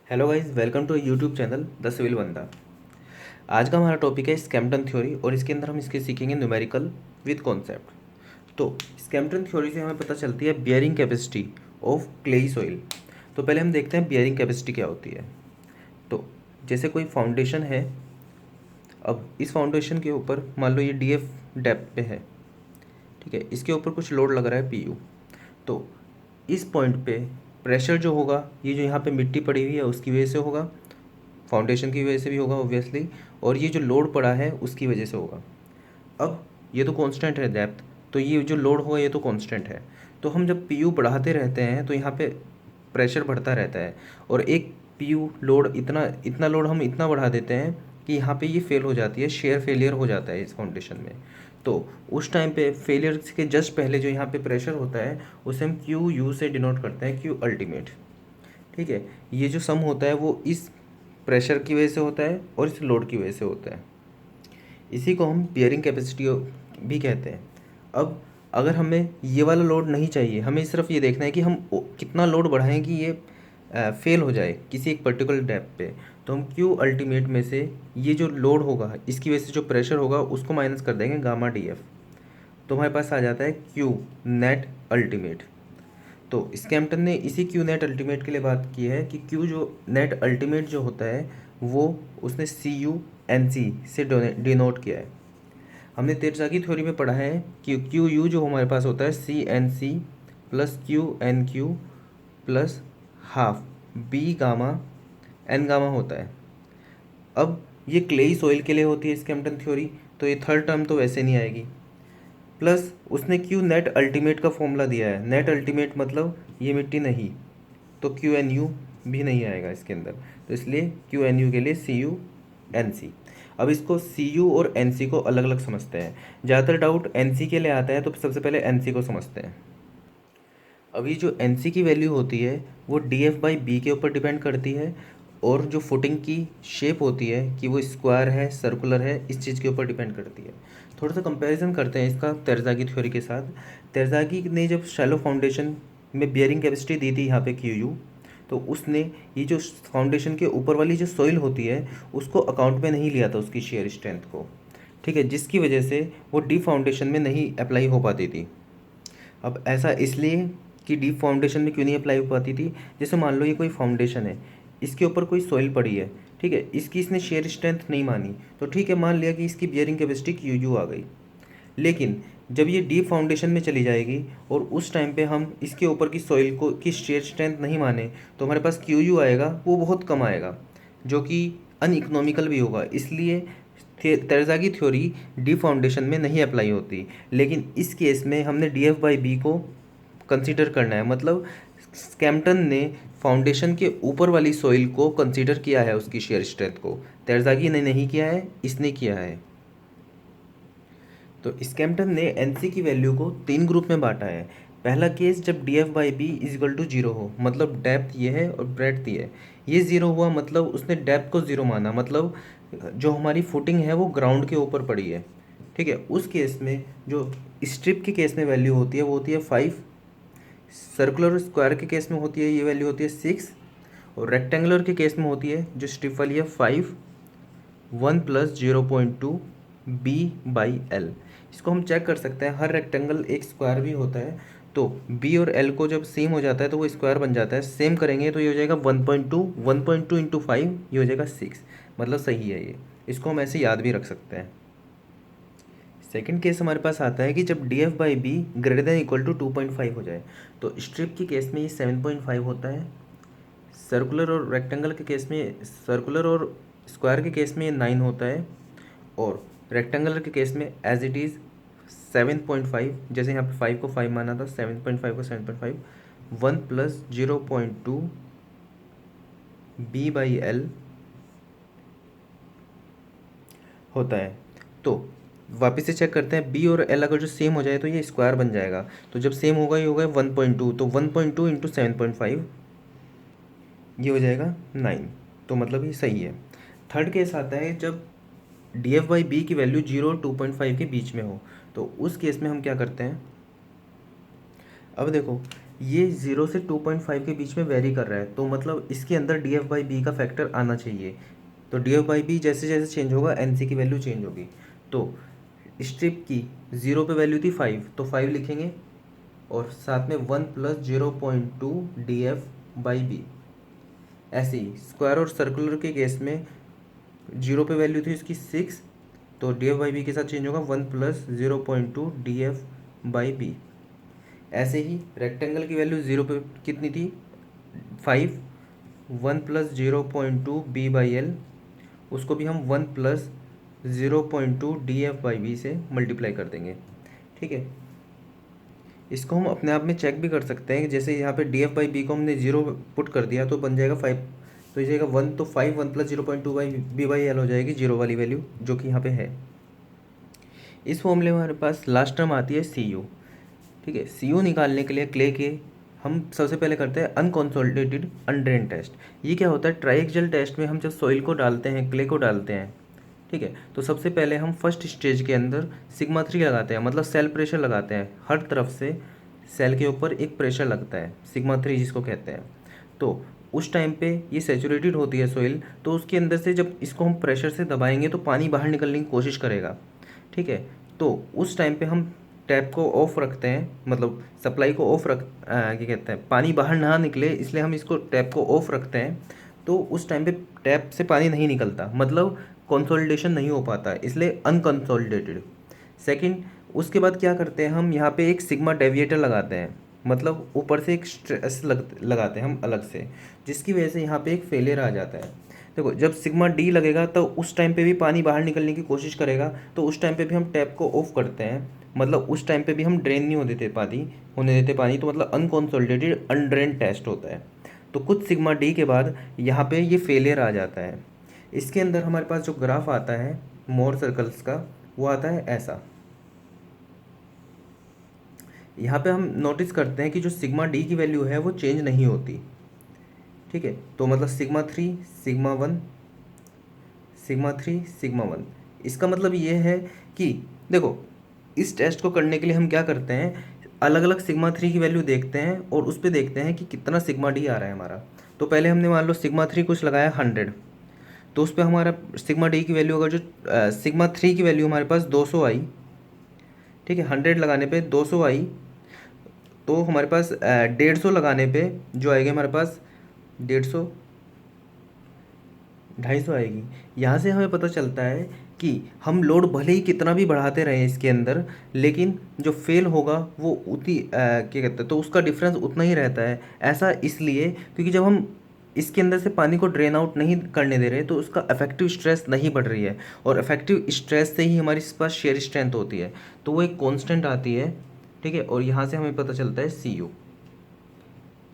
Hello guys, welcome to YouTube channel the civil Banda. आज का हमारा टॉपिक है स्कैम्पटन थ्योरी और इसके अंदर हम इसके सीखेंगे न्यूमेरिकल विद कॉन्सेप्ट। तो स्कैम्पटन थ्योरी से हमें पता चलती है bearing capacity of clayey soil. तो पहले हम देखते हैं बियरिंग कैपेसिटी क्या होती है। तो जैसे कोई फाउंडेशन है, अब इस फाउंडेशन के ऊपर मान लो ये डीएफ डेप्थ पे है, ठीक है। इसके ऊपर कुछ लोड लग रहा है पीयू। तो इस पॉइंट पे प्रेशर जो होगा, ये जो यहाँ पे मिट्टी पड़ी हुई है उसकी वजह से होगा, फाउंडेशन की वजह से भी होगा ऑब्वियसली, और ये जो लोड पड़ा है उसकी वजह से होगा। अब ये तो कांस्टेंट है डेप्थ, तो ये जो लोड होगा ये तो कांस्टेंट है। तो हम जब पीयू बढ़ाते रहते हैं तो यहाँ पे प्रेशर बढ़ता रहता है, और एक पीयू लोड इतना इतना लोड हम इतना बढ़ा देते हैं कि यहाँ पे ये फेल हो जाती है, शेयर फेलियर हो जाता है इस फाउंडेशन में। तो उस टाइम पे फेलियर के जस्ट पहले जो यहाँ पे प्रेशर होता है उसे हम क्यू यू से डिनोट करते हैं, क्यू अल्टीमेट, ठीक है। ये जो सम होता है वो इस प्रेशर की वजह से होता है और इस लोड की वजह से होता है। इसी को हम बियरिंग कैपेसिटी भी कहते हैं। अब अगर हमें ये वाला लोड नहीं चाहिए, हमें सिर्फ ये देखना है कि हम कितना लोड बढ़ाएं कि ये फेल हो जाए किसी एक पर्टिकुलर डेप्थ पे, तो हम क्यू अल्टीमेट में से ये जो लोड होगा इसकी वजह से जो प्रेशर होगा उसको माइनस कर देंगे गामा डी एफ। तो हमारे पास आ जाता है क्यू नेट अल्टीमेट। तो स्कैम्पटन ने इसी क्यू नेट अल्टीमेट के लिए बात की है कि क्यू जो नेट अल्टीमेट जो होता है वो उसने सी यू एन सी से डिनोट किया है। हमने तेरजागी थ्योरी में पढ़ा है कि क्यू यू जो हमारे पास होता है C N C plus Q N Q plus half B gamma N gamma होता है। अब ये क्लेई सॉइल के लिए होती है स्कैम्पटन थ्योरी, तो ये थर्ड टर्म तो वैसे नहीं आएगी। प्लस उसने क्यू नेट अल्टीमेट का फॉर्मूला दिया है। नेट अल्टीमेट मतलब ये मिट्टी नहीं, तो क्यू एन यू भी नहीं आएगा इसके अंदर, तो इसलिए क्यू एन यू के लिए सी यू एन सी। अब इसको सी यू और एन सी को अलग अलग समझते हैं। ज़्यादातर डाउट एन सी के लिए आता है, तो सबसे पहले एन सी को समझते हैं। अब ये जो एन सी की वैल्यू होती है वो डी एफ बाई बी के ऊपर डिपेंड करती है, और जो फुटिंग की शेप होती है कि वो स्क्वायर है सर्कुलर है, इस चीज़ के ऊपर डिपेंड करती है। थोड़ा सा कंपैरिजन करते हैं इसका तेरजागी थ्योरी के साथ। तेरजागी ने जब शैलो फाउंडेशन में बियरिंग कैपेसिटी दी थी यहाँ पे क्यू यू, तो उसने ये जो फाउंडेशन के ऊपर वाली जो सॉइल होती है उसको अकाउंट में नहीं लिया था, उसकी शेयर स्ट्रेंथ को, ठीक है, जिसकी वजह से वो डीप फाउंडेशन में नहीं अप्लाई हो पाती थी। अब ऐसा इसलिए कि डीप फाउंडेशन में क्यों नहीं अप्लाई हो पाती थी, जैसे मान लो ये कोई फाउंडेशन है, इसके ऊपर कोई सॉइल पड़ी है, ठीक है, इसकी इसने शेयर स्ट्रेंथ नहीं मानी, तो ठीक है मान लिया कि इसकी बियरिंग कैपेसिटी क्यू यू आ गई। लेकिन जब ये डीप फाउंडेशन में चली जाएगी और उस टाइम पे हम इसके ऊपर की सॉइल को की शेयर स्ट्रेंथ नहीं माने, तो हमारे पास क्यू यू आएगा, वो बहुत कम आएगा, जो कि अनइकोनॉमिकल भी होगा। इसलिए तेरजागी थ्योरी डीप फाउंडेशन में नहीं अप्लाई होती। लेकिन इस केस में हमने डी एफ बाई बी को कंसीडर करना है, मतलब स्कैम्पटन ने फाउंडेशन के ऊपर वाली सॉइल को कंसीडर किया है उसकी शेयर स्ट्रेंथ को, तेरजागी ने नहीं किया है, इसने किया है। तो स्कैम्पटन ने एनसी की वैल्यू को 3 ग्रुप में बांटा है। पहला केस जब D F by B is equal to zero हो, मतलब डेप्थ ये है और ब्रेड्थ ये है, ये ज़ीरो हुआ मतलब उसने डेप्थ को ज़ीरो माना, मतलब जो हमारी फुटिंग है वो ग्राउंड के ऊपर पड़ी है, ठीक है। उस केस में जो स्ट्रिप के केस में वैल्यू होती है वो होती है 5, सर्कुलर और स्क्वायर के केस में होती है ये वैल्यू होती है 6, और रेक्टेंगुलर के केस में होती है जो स्ट्रिप वाली है 5, 1 प्लस 0.2 बी बाई एल। इसको हम चेक कर सकते हैं, हर रेक्टेंगल एक स्क्वायर भी होता है, तो बी और एल को जब सेम हो जाता है तो वो स्क्वायर बन जाता है। सेम करेंगे तो ये हो जाएगा 1.2, 1.2 इंटू 5, ये हो जाएगा 6, मतलब सही है ये। इसको हम ऐसे याद भी रख सकते हैं। सेकंड केस हमारे पास आता है कि जब D F by B greater than equal to 2.5 हो जाए, तो स्ट्रिप के केस में ये 7.5 होता है, सर्कुलर और रेक्टेंगल के केस में, सर्कुलर और स्क्वायर के केस में ये 9 होता है, और रेक्टेंगुलर के केस में एज इट इज़ 7.5, जैसे यहाँ पे 5 को 5 माना था, 7.5 को 7.5, 1 प्लस 0.2 बी बाई एल होता है। तो वापस से चेक करते हैं, बी और एल अगर जो सेम हो जाए तो ये स्क्वायर बन जाएगा, तो जब सेम होगा ये होगा 1.2, तो 1.2 इंटू 7.5 ये हो जाएगा 9, तो मतलब ये सही है। थर्ड केस आता है जब डी एफ बाई बी की वैल्यू 0 और 2.5 के बीच में हो, तो उस केस में हम क्या करते हैं, अब देखो ये 0 से 2.5 के बीच में वेरी कर रहा है, तो मतलब इसके अंदर डी एफ बाई बी का फैक्टर आना चाहिए। तो डी एफ बाई बी जैसे जैसे चेंज होगा एन सी की वैल्यू चेंज होगी। तो स्ट्रिप की 0 पे वैल्यू थी 5, तो 5 लिखेंगे और साथ में 1 plus 0.2 D F by B. ऐसे ही स्क्वायर और सर्कुलर के केस में 0 पे वैल्यू थी इसकी 6, तो डी एफ बाई बी के साथ चेंज होगा 1 plus 0.2 D F by B. ऐसे ही रेक्टेंगल की वैल्यू 0 पे कितनी थी 5, 1 प्लस 0.2 बी बाई एल, उसको भी हम 1 plus 0.2 D F by B से मल्टीप्लाई कर देंगे। ठीक है, इसको हम अपने आप में चेक भी कर सकते हैं कि जैसे यहाँ पे डी एफ बाई बी को हमने 0 पुट कर दिया तो बन जाएगा 5, तो ये जाएगा 1, तो 5 1 plus 0.2 by B by L हो जाएगी 0 वाली वैल्यू जो कि यहाँ पे है। इस फॉर्मूले में हमारे पास लास्ट टर्म आती है सी यू। ठीक है, सी यू निकालने के लिए क्ले के हम सबसे पहले करते हैं अनकॉन्सोलिडेटेड अनड्रेन टेस्ट। ये क्या होता है, ट्राइएक्सियल टेस्ट में हम जब सॉइल को डालते हैं, क्ले को डालते हैं, ठीक है, तो सबसे पहले हम फर्स्ट स्टेज के अंदर सिग्मा 3 लगाते हैं, मतलब सेल प्रेशर लगाते हैं। हर तरफ से सेल के ऊपर एक प्रेशर लगता है सिग्मा 3 जिसको कहते हैं। तो उस टाइम पे ये सेचुरेटेड होती है सॉइल, तो उसके अंदर से जब इसको हम प्रेशर से दबाएंगे तो पानी बाहर निकलने की कोशिश करेगा। ठीक है, तो उस टाइम पे हम टैप को ऑफ रखते हैं, मतलब सप्लाई को ऑफ क्या कहते हैं, पानी बाहर ना निकले इसलिए हम इसको टैप को ऑफ रखते हैं। तो उस टाइम पे टैप से पानी नहीं निकलता, मतलब कंसोलिडेशन नहीं हो पाता, इसलिए अनकंसोलिडेटेड। सेकंड, उसके बाद क्या करते हैं, हम यहाँ पे एक सिग्मा डेविएटर लगाते हैं, मतलब ऊपर से एक स्ट्रेस लगाते हैं हम अलग से, जिसकी वजह से यहाँ पे एक फेलियर आ जाता है। देखो, जब सिग्मा डी लगेगा तो उस टाइम पे भी पानी बाहर निकलने की कोशिश करेगा, तो उस टाइम पे भी हम टैप को ऑफ करते हैं, मतलब उस टाइम पे भी हम ड्रेन नहीं होने देते पानी, तो मतलब अनकॉन्सोलिडेटेड अनड्रेन टेस्ट होता है। तो कुछ सिग्मा डी के बाद यहाँ पे ये फेलियर आ जाता है। इसके अंदर हमारे पास जो ग्राफ आता है मोर सर्कल्स का, वो आता है ऐसा। यहाँ पे हम नोटिस करते हैं कि जो सिग्मा डी की वैल्यू है वो चेंज नहीं होती। ठीक है, तो मतलब सिग्मा 3 सिग्मा 1 सिग्मा 3 सिग्मा 1, इसका मतलब ये है कि देखो, इस टेस्ट को करने के लिए हम क्या करते हैं, अलग अलग सिग्मा 3 की वैल्यू देखते हैं और उस पर देखते हैं कि कितना सिग्मा डी आ रहा है हमारा। तो पहले हमने मान लो सिग्मा 3 कुछ लगाया 100, तो उस पर हमारा सिग्मा डी की वैल्यू अगर जो सिग्मा 3 की वैल्यू हमारे पास 200 आई, ठीक है, 100 लगाने पे 200 आई, तो हमारे पास 150 लगाने पे जो आएगी हमारे पास 150 250 आएगी। यहाँ से हमें पता चलता है कि हम लोड भले ही कितना भी बढ़ाते रहें इसके अंदर, लेकिन जो फेल होगा वो उतनी क्या कहते हैं, तो उसका डिफरेंस उतना ही रहता है। ऐसा इसलिए क्योंकि जब हम इसके अंदर से पानी को ड्रेन आउट नहीं करने दे रहे तो उसका इफेक्टिव स्ट्रेस नहीं बढ़ रही है, और इफेक्टिव स्ट्रेस से ही हमारे पास शेयर स्ट्रेंथ होती है, तो वो एक कांस्टेंट आती है। ठीक है, और यहाँ से हमें पता चलता है सी यू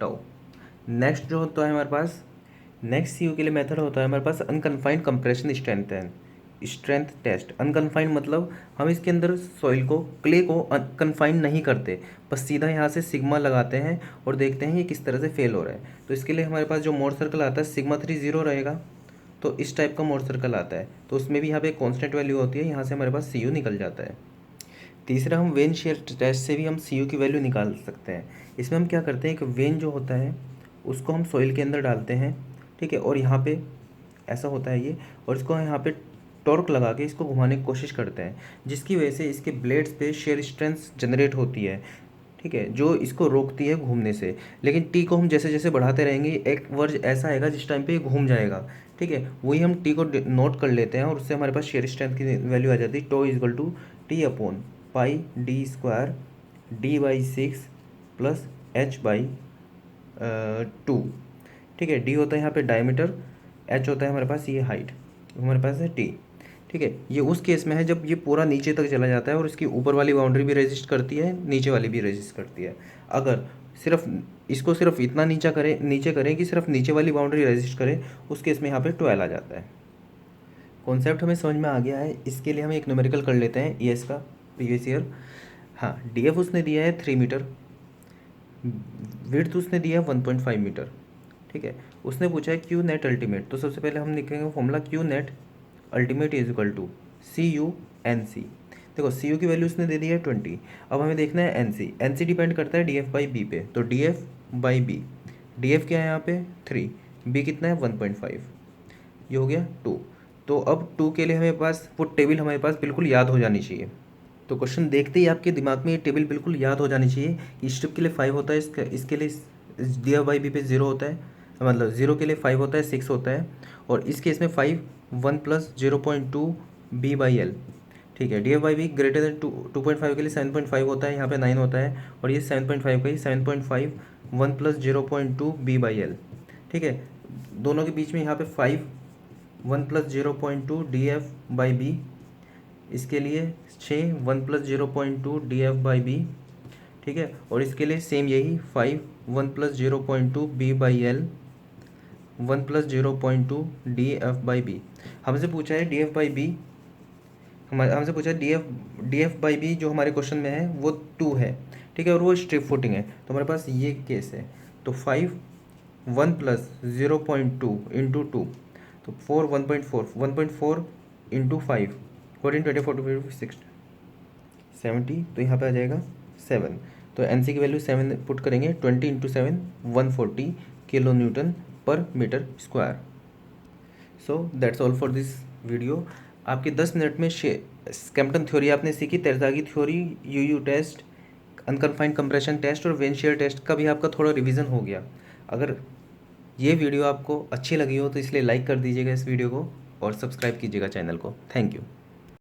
टाउ। नेक्स्ट जो होता है हमारे पास, नेक्स्ट सी यू के लिए मेथड होता है हमारे पास unconfined compression strength test. Unconfined मतलब हम इसके अंदर सॉइल को, क्ले को कन्फाइंड नहीं करते, बस सीधा यहाँ से सिग्मा लगाते हैं और देखते हैं ये किस तरह से फेल हो रहा है। तो इसके लिए हमारे पास जो मोर सर्कल आता है सिग्मा 3 0 रहेगा, तो इस टाइप का मोर सर्कल आता है, तो उसमें भी यहाँ पे कॉन्स्टेंट वैल्यू होती है, यहाँ से हमारे पास सी यू निकल जाता है। तीसरा, हम वेन शेयर टेस्ट से भी हम सी यू की वैल्यू निकाल सकते हैं। इसमें हम क्या करते हैं, कि वेन जो होता है उसको हम सॉइल के अंदर डालते हैं, ठीक है, और यहाँ पे ऐसा होता है ये, और इसको यहाँ पे टॉर्क लगा के इसको घुमाने की कोशिश करते हैं, जिसकी वजह से इसके ब्लेड्स पे शेयर स्ट्रेंथ जनरेट होती है, ठीक है, जो इसको रोकती है घूमने से। लेकिन टी को हम जैसे जैसे बढ़ाते रहेंगे एक वर्ज ऐसा आएगा जिस टाइम पे ये घूम जाएगा। ठीक है, वही हम टी को नोट कर लेते हैं और उससे हमारे पास शेयर स्ट्रेंथ की वैल्यू आ जाती है, tau is equal to T upon pi D square D by 6 plus H by 2। ठीक है, डी होता है यहाँ पे डायमीटर, एच होता है हमारे पास ये हाइट, हमारे पास है टी। ठीक है, ये उस केस में है जब ये पूरा नीचे तक चला जाता है और इसकी ऊपर वाली बाउंड्री भी रेजिस्ट करती है, नीचे वाली भी रेजिस्ट करती है। अगर सिर्फ इसको सिर्फ इतना नीचे करें कि सिर्फ नीचे वाली बाउंड्री रेजिस्ट करे, उस केस में यहाँ पे 12 आ जाता है। कॉन्सेप्ट हमें समझ में आ गया है। इसके लिए हम एक न्यूमेरिकल कर लेते हैं ईएस का, प्रीवियस ईयर। हाँ, डीएफ उसने दिया है 3 मीटर, विड्थ उसने दिया है 1.5 मीटर। ठीक है, उसने पूछा है क्यू नेट अल्टीमेट, तो सबसे पहले हम लिखेंगे formula Q net ultimate is equal to C U N C. देखो सी यू की वैल्यू उसने दे दी है 20। अब हमें देखना है N C. N C depend करता है डी एफ बाई बी पे, तो D F by B, D F क्या है यहाँ पे 3, बी कितना है 1.5, ये हो गया 2। तो अब 2 के लिए हमारे पास वो टेबल हमारे पास बिल्कुल याद हो जानी चाहिए। तो क्वेश्चन देखते ही आपके दिमाग में ये टेबल बिल्कुल याद हो जानी चाहिए। कि स्ट्रिप के लिए 5 होता है, इसके लिए डी एफ बाई बी पे 0 होता है, मतलब 0 के लिए 5 होता है, 6 होता है, और इस केस में 5 1 प्लस 0.2 बी बाई एल। ठीक है, D F by B greater then 2.5 के लिए 7.5 होता है, यहाँ पे 9 होता है, और ये 7.5 का ही 7.5 1 प्लस 0.2 बी बाई एल। ठीक है, दोनों के बीच में यहाँ पे 5 1 plus 0.2 D F by B, इसके लिए 6 1 plus 0.2 D F by B. ठीक है, और इसके लिए सेम यही 5 1 plus 0.2 B by L 1 plus 0.2 D F by B. हमसे पूछा है डी एफ बाई बी, हमसे पूछा है डी एफ बाई बी जो हमारे क्वेश्चन में है वो 2 है। ठीक है, और वो स्ट्रिप फुटिंग है, तो हमारे पास ये केस है। तो 5 1 प्लस 0.2 इंटू 2, तो 4 1.4 इंटू 5 14 24 45 60 70, तो यहाँ पे आ जाएगा 7। तो एन सी की वैल्यू 7 पुट करेंगे, 20 into 7 140 kilo newton per metre square. So that's all for this video. आपके 10 मिनट में स्कैम्पटन थ्योरी आपने सीखी, Terzaghi theory, U test, unconfined compression test और वेन शेयर टेस्ट का भी आपका थोड़ा रिवीजन हो गया। अगर ये वीडियो आपको अच्छी लगी हो तो इसलिए लाइक कर दीजिएगा इस वीडियो को और सब्सक्राइब कीजिएगा चैनल को। Thank you.